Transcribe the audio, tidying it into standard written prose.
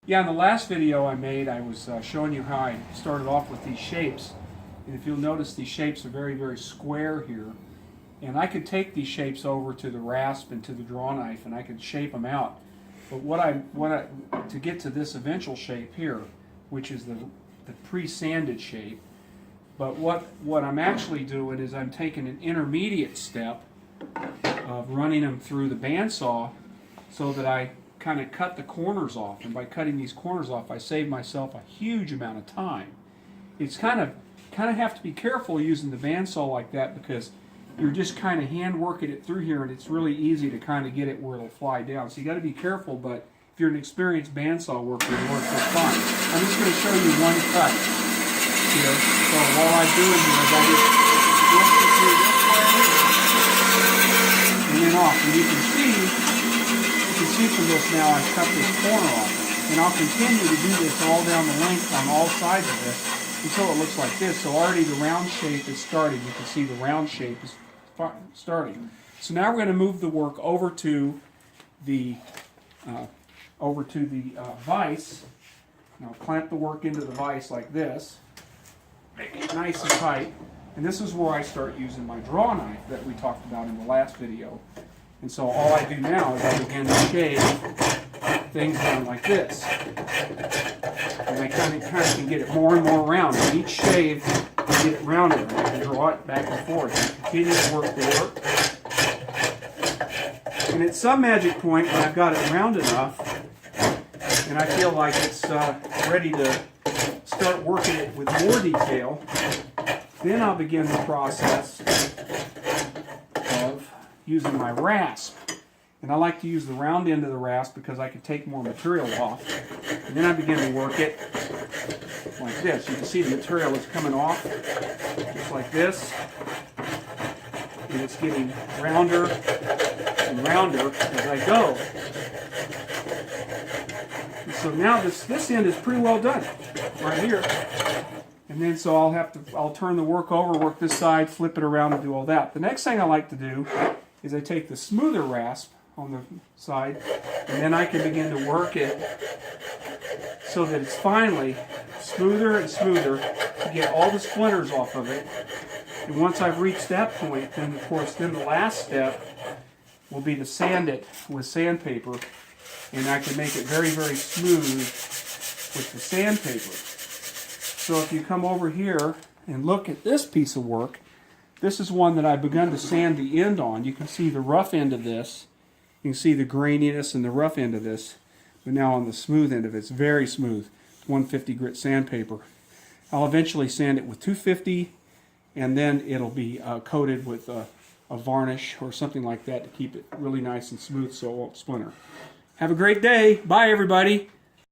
Yeah, in the last video I made, I was showing you how I started off with these shapes. And if you'll notice, these shapes are very, very square here. And I could take these shapes over to the rasp and to the draw knife, and I could shape them out. But to get to this eventual shape here, which is the pre-sanded shape, but what I'm actually doing is I'm taking an intermediate step of running them through the bandsaw so that I kind of cut the corners off, and by cutting these corners off I save myself a huge amount of time. It's kind of have to be careful using the bandsaw like that, because you're just kind of hand working it through here, and it's really easy to kind of get it where it'll fly down. So you got to be careful, but if you're an experienced bandsaw worker, it works just fine. I'm just going to show you one cut here. So all I'm doing here is I just work it through this way and then off, and you can see from this now I've cut this corner off, and I'll continue to do this all down the length on all sides of this until it looks like this. So already the round shape is starting. You can see the round shape is starting. So now we're going to move the work over to the vise. Now clamp the work into the vise like this, make it nice and tight, and this is where I start using my draw knife that we talked about in the last video. And so all I do now is I begin to shave things down like this. And I kind of can get it more and more round. With each shave, I get it rounded. And I can draw it back and forth and continue to work the work. And at some magic point, when I've got it round enough, and I feel like it's ready to start working it with more detail, then I'll begin the process of using my rasp. And I like to use the round end of the rasp because I can take more material off. And then I begin to work it like this. You can see the material is coming off just like this. And it's getting rounder and rounder as I go. And so now this end is pretty well done right here. And then so I'll turn the work over, work this side, flip it around, and do all that. The next thing I like to do is I take the smoother rasp on the side, and then I can begin to work it so that it's finally smoother and smoother to get all the splinters off of it. And once I've reached that point, then of course, then the last step will be to sand it with sandpaper, and I can make it very, very smooth with the sandpaper. So if you come over here and look at this piece of work, this is one that I've begun to sand the end on. You can see the rough end of this. You can see the graininess and the rough end of this. But now on the smooth end of it, it's very smooth. 150 grit sandpaper. I'll eventually sand it with 250, and then it'll be coated with a varnish or something like that to keep it really nice and smooth so it won't splinter. Have a great day. Bye, everybody.